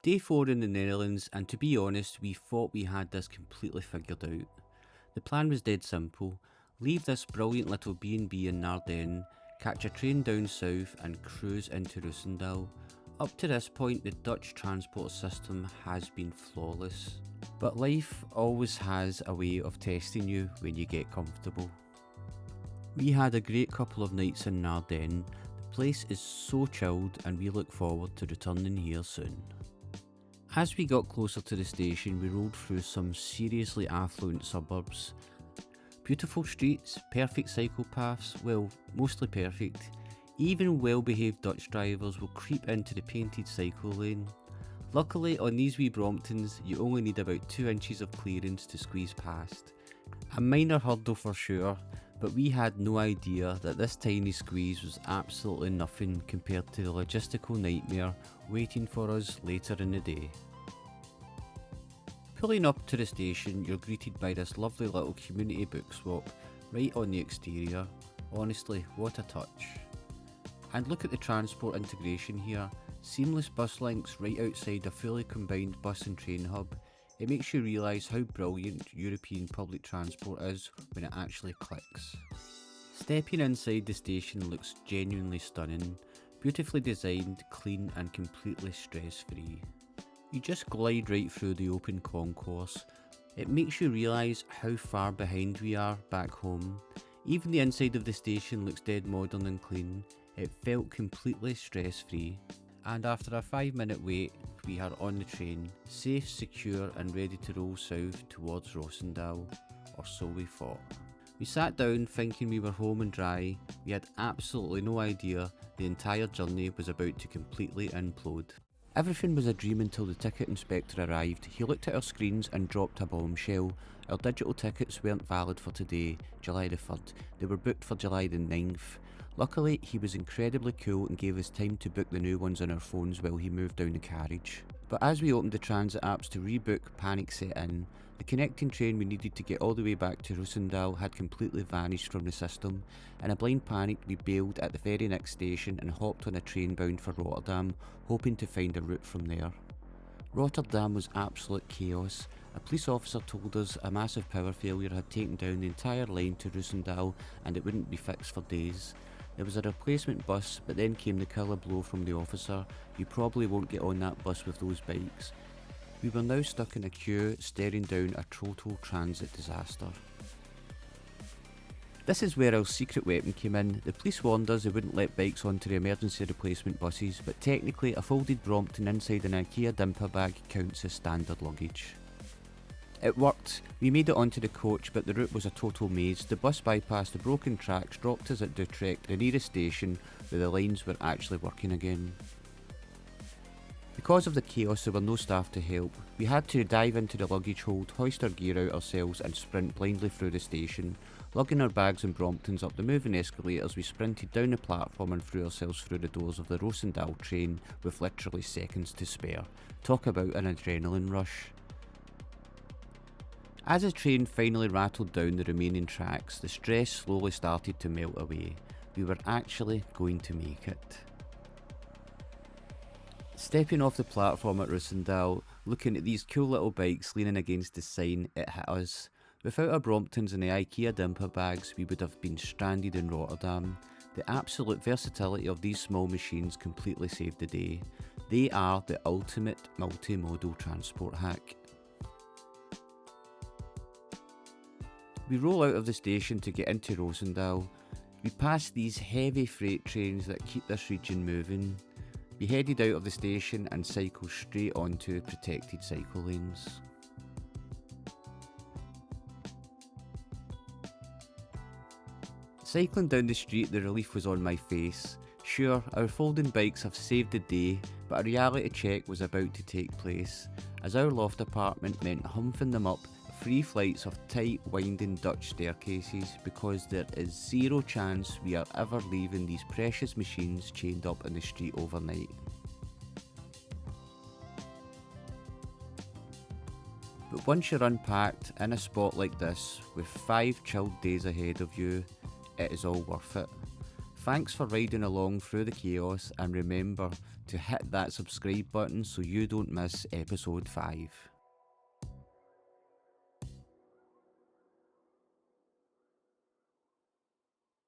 Day 4 in the Netherlands, and to be honest, we thought we had this completely figured out. The plan was dead simple: leave this brilliant little B&B in Naarden, catch a train down south and cruise into Roosendaal. Up to this point, the Dutch transport system has been flawless. But life always has a way of testing you when you get comfortable. We had a great couple of nights in Naarden. The place is so chilled and we look forward to returning here soon. As we got closer to the station, we rolled through some seriously affluent suburbs. Beautiful streets, perfect cycle paths, well, mostly perfect. Even well-behaved Dutch drivers will creep into the painted cycle lane. Luckily, on these wee Bromptons, you only need about 2 inches of clearance to squeeze past. A minor hurdle for sure, but we had no idea that this tiny squeeze was absolutely nothing compared to the logistical nightmare waiting for us later in the day. Pulling up to the station, you're greeted by this lovely little community book swap right on the exterior. Honestly, what a touch. And look at the transport integration here. Seamless bus links right outside a fully combined bus and train hub. It makes you realise how brilliant European public transport is when it actually clicks. Stepping inside the station looks genuinely stunning. Beautifully designed, clean and completely stress-free. You just glide right through the open concourse. It makes you realise how far behind we are back home. Even the inside of the station looks dead modern and clean. It felt completely stress-free. And after a 5-minute wait, we are on the train, safe, secure and ready to roll south towards Roosendaal, or so we thought. We sat down thinking we were home and dry. We had absolutely no idea the entire journey was about to completely implode. Everything was a dream until the ticket inspector arrived. He looked at our screens and dropped a bombshell. Our digital tickets weren't valid for today, July the 3rd. They were booked for July the 9th. Luckily, he was incredibly cool and gave us time to book the new ones on our phones while he moved down the carriage. But as we opened the transit apps to rebook, panic set in. The connecting train we needed to get all the way back to Roosendaal had completely vanished from the system. In a blind panic, we bailed at the very next station and hopped on a train bound for Rotterdam, hoping to find a route from there. Rotterdam was absolute chaos. A police officer told us a massive power failure had taken down the entire line to Roosendaal and it wouldn't be fixed for days. There was a replacement bus, but then came the killer blow from the officer: you probably won't get on that bus with those bikes. We were now stuck in a queue, staring down a total transit disaster. This is where our secret weapon came in. The police warned us they wouldn't let bikes onto the emergency replacement buses, but technically a folded Brompton inside an IKEA dimper bag counts as standard luggage. It worked. We made it onto the coach, but the route was a total maze. The bus bypassed the broken tracks, dropped us at Dutrecht, the nearest station, where the lines were actually working again. Because of the chaos, there were no staff to help. We had to dive into the luggage hold, hoist our gear out ourselves and sprint blindly through the station. Lugging our bags and Bromptons up the moving escalators, we sprinted down the platform and threw ourselves through the doors of the Roosendaal train with literally seconds to spare. Talk about an adrenaline rush. As the train finally rattled down the remaining tracks, the stress slowly started to melt away. We were actually going to make it. Stepping off the platform at Roosendaal, looking at these cool little bikes leaning against the sign, it hit us. Without our Bromptons and the IKEA dimper bags, we would have been stranded in Rotterdam. The absolute versatility of these small machines completely saved the day. They are the ultimate multimodal transport hack. We roll out of the station to get into Roosendaal. We pass these heavy freight trains that keep this region moving. We headed out of the station and cycled straight onto protected cycle lanes. Cycling down the street, the relief was on my face. Sure, our folding bikes have saved the day, but a reality check was about to take place, as our loft apartment meant humping them up 3 flights of tight, winding Dutch staircases, because there is zero chance we are ever leaving these precious machines chained up in the street overnight. But once you're unpacked in a spot like this, with 5 chilled days ahead of you, it is all worth it. Thanks for riding along through the chaos, and remember, to hit that subscribe button so you don't miss episode 5.